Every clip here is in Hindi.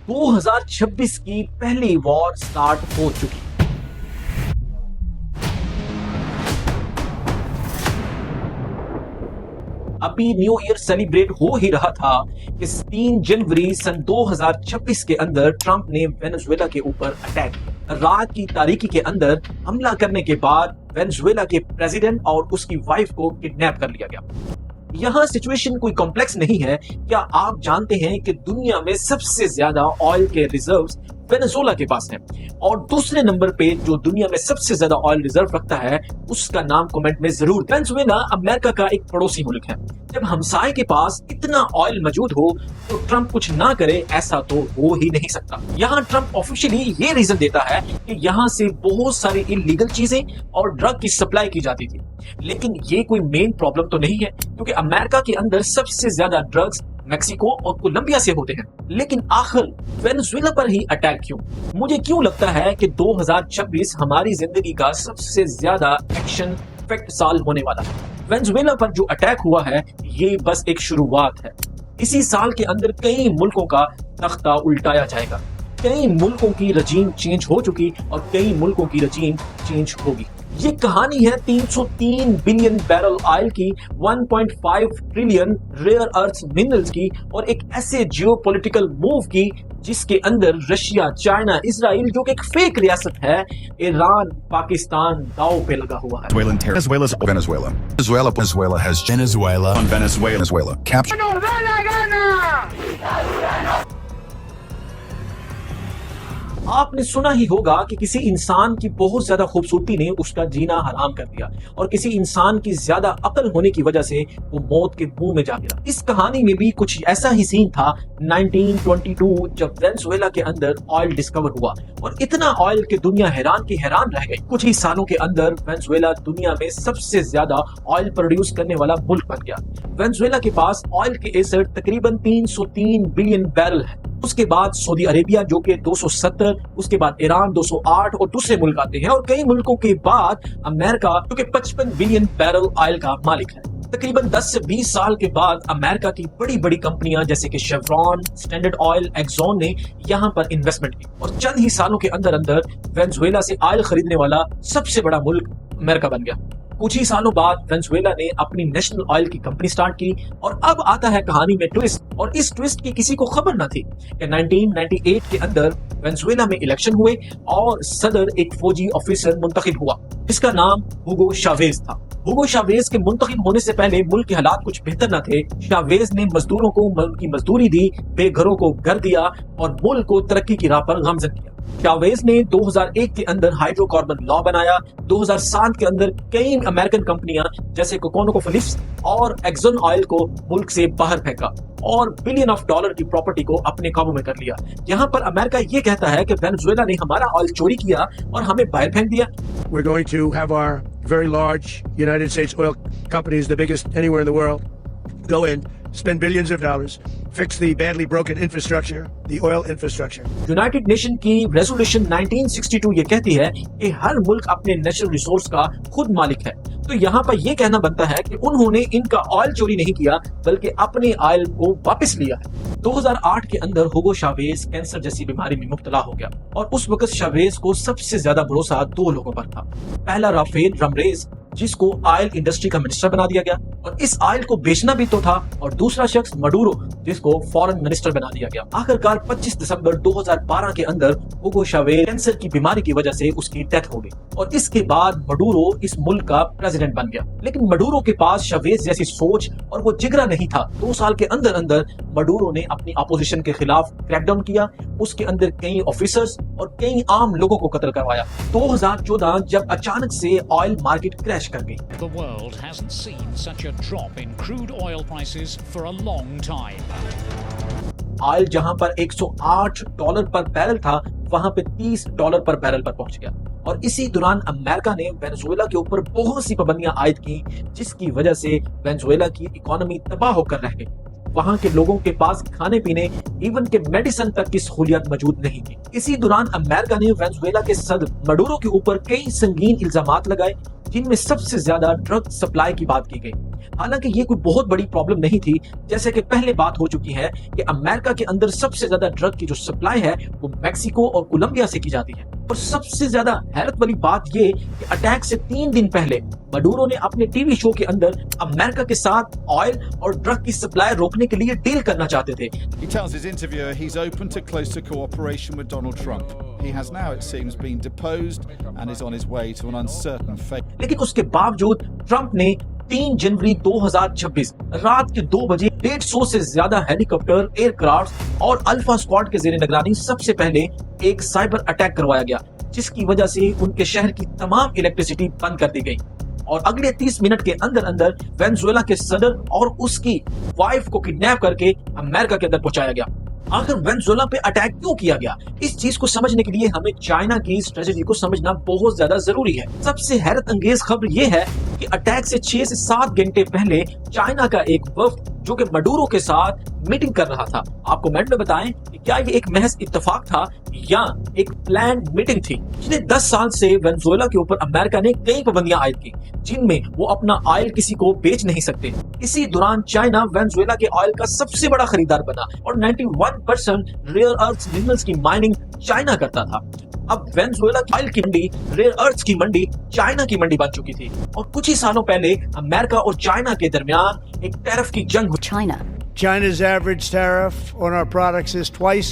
2026 की पहली वॉर स्टार्ट हो चुकी। अभी न्यू ईयर सेलिब्रेट हो ही रहा था कि 3 जनवरी सन 2026 के अंदर ट्रंप ने वेनेजुएला के ऊपर अटैक किया। रात की तारीकी के अंदर हमला करने के बाद वेनेजुएला के प्रेसिडेंट और उसकी वाइफ को किडनैप कर लिया गया। यहाँ सिचुएशन कोई कॉम्प्लेक्स नहीं है। क्या आप जानते हैं कि दुनिया में सबसे ज्यादा ऑयल के रिजर्व्स वेनेजुएला के पास हैं और दूसरे नंबर पे जो दुनिया में सबसे ज्यादा ऑयल रिजर्व रखता है उसका नाम कमेंट में जरूर। वेनेजुएला अमेरिका का एक पड़ोसी मुल्क है। जब हमसाए के पास इतना ऑयल मौजूद हो तो ट्रंप कुछ ना करे ऐसा तो हो ही नहीं सकता। यहाँ ट्रंप ऑफिशियली ये रीजन देता है कि यहाँ से बहुत सारी इलीगल चीजें और ड्रग की सप्लाई की जाती थी, लेकिन ये कोई मेन प्रॉब्लम तो नहीं है क्योंकि अमेरिका के अंदर सबसे ज्यादा ड्रग्स मेक्सिको और कोलंबिया से होते हैं। लेकिन आखिर वेनेजुएला पर ही अटैक क्यों? मुझे क्यों लगता है कि 2026 हमारी जिंदगी का सबसे ज्यादा एक्शन पैक्ड साल होने वाला है। वेनेजुएला पर जो अटैक हुआ है ये बस एक शुरुआत है। इसी साल के अंदर कई मुल्कों का तख्ता उल्टाया जाएगा। कई मुल्कों की रजीम चेंज हो चुकी और कई मुल्कों की रजीम चेंज होगी। ये कहानी है 303 बिलियन बैरल ऑयल की, 1.5 ट्रिलियन रेयर अर्थ मिनरल्स की और एक ऐसे जियोपॉलिटिकल मूव की जिसके अंदर रशिया, चाइना, इजराइल जो कि एक फेक रियासत है, ईरान, पाकिस्तान दांव पे लगा हुआ है। Venezuela has Venezuela captured. आपने सुना ही होगा कि किसी इंसान की बहुत ज्यादा खूबसूरती ने उसका जीना हराम कर दिया और किसी इंसान की ज्यादा अकल होने की वजह से वो मौत के मुंह में जा गिरा। इस कहानी में भी कुछ ऐसा ही सीन था 1922 जब वेनेजुएला के अंदर ऑयल डिस्कवर हुआ और इतना ऑयल कि दुनिया हैरान की हैरान रह गई। कुछ ही सालों के अंदर वेनेजुएला दुनिया में सबसे ज्यादा ऑयल प्रोड्यूस करने वाला मुल्क बन गया। वेनेजुएला के पास ऑयल के एसेट तकरीबन 303 बिलियन बैरल है। उसके बाद सऊदी अरेबिया जो कि 270, उसके बाद ईरान 208 और दूसरे मुल्क आते हैं और कई मुल्कों के बाद अमेरिका जो कि 55 बिलियन बैरल ऑयल का मालिक है। तकरीबन 10 से 20 साल के बाद अमेरिका की बड़ी बड़ी कंपनियां जैसे कि शेवरॉन, स्टैंडर्ड ऑयल, एक्सॉन ने यहां पर इन्वेस्टमेंट की और चंद ही सालों के अंदर अंदर वेनेजुएला से ऑयल खरीदने वाला सबसे बड़ा मुल्क अमेरिका बन गया। कुछ ही सालों बाद वेनेजुएला ने अपनी नेशनल ऑयल की कंपनी स्टार्ट की और अब आता है कहानी में ट्विस्ट, और इस ट्विस्ट की किसी को खबर न थी कि 1998 के अंदर वेनेजुएला में इलेक्शन हुए और सदर एक फौजी ऑफिसर मुंतखब हुआ। इसका नाम हुगो शावेज था। हुगो शावेज के मुंतखब होने से पहले मुल्क के हालात कुछ बेहतर न थे। शावेज ने मजदूरों को उनकी मजदूरी दी, बेघरों को घर दिया और मुल्क को तरक्की की राह पर गामजन किया। शावेज ने 2001 के अंदर हाइड्रोकार्बन लॉ बनाया। 2007 के अंदर कई अमेरिकन कंपनियां जैसे कोकोनोकोफिलिप्स और एक्सॉन ऑयल को मुल्क से बाहर फेंका और बिलियन ऑफ डॉलर की प्रॉपर्टी को अपने काबू में कर लिया। यहाँ पर अमेरिका ये कहता है कि वेनेजुएला ने हमारा ऑयल चोरी किया और हमें बाहर फेंक दिया। We're going to have our very large United States oil companies, the biggest anywhere in the world, go in, spend billions of dollars, fix the badly broken infrastructure, the oil infrastructure. United nation की रेजोल्यूशन 1962 ये कहती है कि हर मुल्क अपने नेचुरल रिसोर्स का खुद मालिक है। तो यहाँ पर यह कहना बनता है कि उन्होंने इनका ऑयल चोरी नहीं किया बल्कि अपने ऑयल को वापस लिया है। 2008 के अंदर हुगो शावेज कैंसर जैसी बीमारी में मुब्तला हो गया और उस वक्त शावेज को सबसे ज्यादा भरोसा 2 लोगों पर था। पहला राफेल रमरेज जिसको ऑयल इंडस्ट्री का मिनिस्टर बना दिया गया और इस ऑयल को बेचना भी तो था, और दूसरा शख्स मडूरो जिसको फॉरेन मिनिस्टर बना दिया गया। आखिरकार 25 दिसंबर 2012 के अंदर हुगो शावेज कैंसर की बीमारी की वजह से उसकी डेथ हो गई और इसके बाद मडूरो इस मुल्क का प्रेसिडेंट बन गया। लेकिन मडूरो के पास शावेज जैसी सोच और वो जिगरा नहीं था। 2 साल के अंदर अंदर मडूरो ने अपनी अपोजिशन के खिलाफ क्रैकडाउन किया। उसके अंदर कई ऑफिसर्स और कई आम लोगों को कत्ल करवाया। 2014 जब अचानक से ऑयल मार्केट क्रैश कर गई। The world hasn't seen such a drop in crude oil prices for a long time. Oil जहां पर $108 पर बैरल था वहां पे $30 पर बैरल पर पहुंच गया और इसी दौरान अमेरिका ने वेनेजुएला के ऊपर बहुत सी पाबंदियां आयद की जिसकी वजह से वेनेजुएला की इकोनॉमी तबाह होकर रह गई। वहां के लोगों के पास खाने पीने इवन के मेडिसिन तक की सहूलियत मौजूद नहीं थी। इसी दौरान अमेरिका ने वेनेजुएला के सदर मडूरो के ऊपर कई संगीन इल्जामात लगाए जिनमें सबसे ज्यादा ड्रग सप्लाई की बात की गई। हालांकि ये कोई बहुत बड़ी प्रॉब्लम नहीं थी, जैसे कि पहले बात हो चुकी है कि अमेरिका के अंदर सबसे ज्यादा ड्रग की जो सप्लाई है वो मैक्सिको और कोलंबिया से की जाती है। और सबसे ज्यादा हैरत वाली बात ये कि अटैक से 3 दिन पहले मडूरो ने अपने टीवी शो के अंदर अमेरिका के साथ ऑयल और ड्रग की सप्लाई रोकने के लिए डील करना चाहते थे। He tells his interviewer he's open to closer cooperation with Donald Trump. He has now, it seems, been deposed and is on his way to an uncertain fate. लेकिन उसके बावजूद ट्रंप ने 3 जनवरी 2026 रात के 2 बजे 150 से ज्यादा हेलीकॉप्टर, एयरक्राफ्ट और अल्फा स्क्वाड के जेर निगरानी सबसे पहले एक साइबर अटैक करवाया गया, जिसकी वजह से उनके शहर की तमाम इलेक्ट्रिसिटी बंद कर दी गई और अगले 30 मिनट के अंदर अंदर वेनेजुएला के सदर और उसकी वाइफ को किडनैप करके अमेरिका के अंदर पहुंचाया गया। आखिर वेनेजुएला पे अटैक क्यों किया गया, इस चीज को समझने के लिए हमें चाइना की स्ट्रेटेजी को समझना बहुत ज्यादा जरूरी है। सबसे हैरत अंगेज खबर यह है कि अटैक से 6 से 7 घंटे पहले चाइना का एक वफ्द जो कि मडूरो के साथ मीटिंग कर रहा था। आप कमेंट में बताएं कि क्या ये एक महज इत्तेफाक था या एक प्लान मीटिंग थी। पिछले 10 साल से वेनेजुएला के ऊपर अमेरिका ने कई पाबंदियां आयद की, जिनमें वो अपना ऑयल किसी को बेच नहीं सकते। इसी दौरान चाइना वेनेजुएला के ऑयल का सबसे बड़ा खरीदार बना और 91% रेयर अर्थ मिनरल्स की माइनिंग चाइना करता था। अब वेनेजुएला की ऑयल की मंडी रेयर अर्थ की मंडी चाइना की मंडी बन चुकी थी और कुछ ही सालों पहले अमेरिका और चाइना के दरमियान एक टैरिफ की जंग हुई। China's average tariff on our products is twice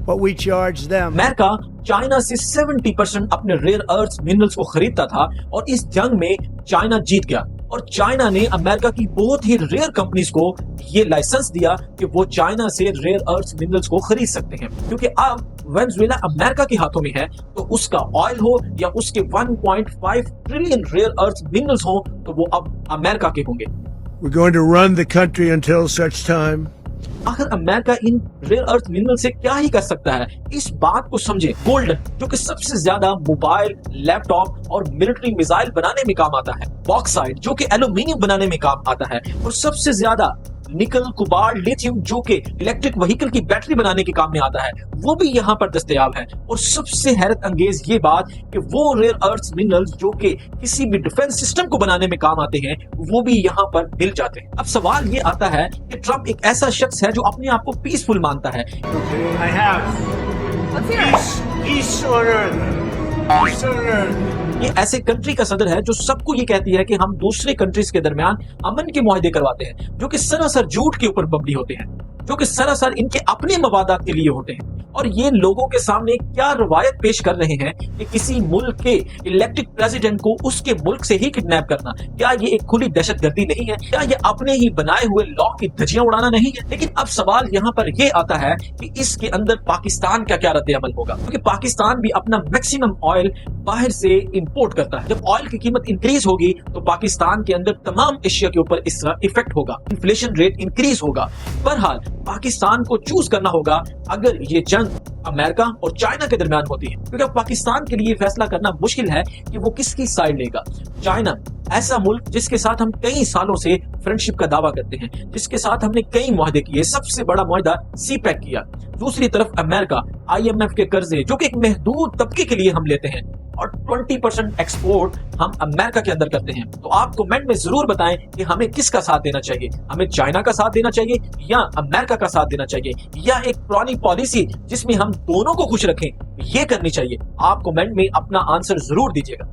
what we charge them. America China से 70% अपने रेयर अर्थ मिनरल्स को खरीदता था और इस जंग में चाइना जीत गया और चाइना ने अमेरिका की बहुत ही रेयर कंपनीज को ये लाइसेंस दिया कि वो चाइना से रेयर अर्थ मिनरल्स को खरीद सकते हैं, क्योंकि अब वेनेजुएला अमेरिका के हाथों में है तो उसका ऑयल हो या उसके 1.5 ट्रिलियन रेयर अर्थ मिनरल्स हो तो वो अब अमेरिका के होंगे। We're going to run the country until such time. आखिर America in rare earth mineral से क्या ही कर सकता है, इस बात को समझे। गोल्ड जो कि सबसे ज्यादा मोबाइल, लैपटॉप और मिलिट्री मिसाइल बनाने में काम आता है, बॉक्साइट जो कि एल्यूमिनियम बनाने में काम आता है और सबसे ज्यादा निकल, कोबाल्ट, लिथियम जो कि इलेक्ट्रिक व्हीकल की बैटरी बनाने के काम में आता है, वो भी यहाँ पर दस्तयाब है। और सबसे हैरत अंगेज ये बात कि वो रेयर अर्थ मिनरल्स जो कि किसी भी डिफेंस सिस्टम को बनाने में काम आते हैं वो भी यहाँ पर मिल जाते हैं। अब सवाल ये आता है कि ट्रंप एक ऐसा शख्स है जो अपने आप को पीसफुल मानता है। I have peace on earth. Peace on earth. ये ऐसे कंट्री का सदर है जो सबको ये कहती है कि हम दूसरे कंट्रीज के दरमियान अमन के मुआहदे करवाते हैं, जो कि सरासर झूठ के ऊपर मबनी होते हैं, जो कि सरासर इनके अपने मवादात के लिए होते हैं। और ये लोगों के सामने क्या रवायत पेश कर रहे हैं कि किसी मुल्क के इलेक्टेड प्रेसिडेंट को उसके मुल्क से ही किडनैप करना, क्या ये एक खुली दहशतगर्दी नहीं है? क्या ये अपने ही बनाए हुए लॉ की धज्जियां उड़ाना नहीं है? लेकिन अब सवाल यहाँ पर ये आता है कि इसके अंदर पाकिस्तान का क्या रद्द-ए-अमल होगा, क्योंकि पाकिस्तान भी अपना मैक्सिमम ऑयल बाहर से इंपोर्ट करता है। जब ऑयल की कीमत इंक्रीज होगी तो पाकिस्तान के अंदर तमाम एशिया के ऊपर इसका इफेक्ट होगा, इन्फ्लेशन रेट इंक्रीज होगा। बहरहाल पाकिस्तान को चूज करना होगा अगर ये जंग अमेरिका और चाइना के दरमियान होती है, क्योंकि अब पाकिस्तान के लिए फैसला करना मुश्किल है कि वो किसकी साइड लेगा। चाइना ऐसा मुल्क जिसके साथ हम कई सालों से फ्रेंडशिप का दावा करते हैं, जिसके साथ हमने कई मुआहदे किए, सबसे बड़ा मुआहदा सीपैक किया। दूसरी तरफ अमेरिका IMF के कर्जे जो कि एक महदूद तबके के लिए हम लेते हैं और 20% एक्सपोर्ट हम अमेरिका के अंदर करते हैं। तो आप कमेंट में जरूर बताएं कि हमें किसका साथ देना चाहिए, हमें चाइना का साथ देना चाहिए या अमेरिका का साथ देना चाहिए, या एक पुरानी पॉलिसी जिसमें हम दोनों को खुश रखें ये करनी चाहिए। आप कमेंट में अपना आंसर जरूर दीजिएगा।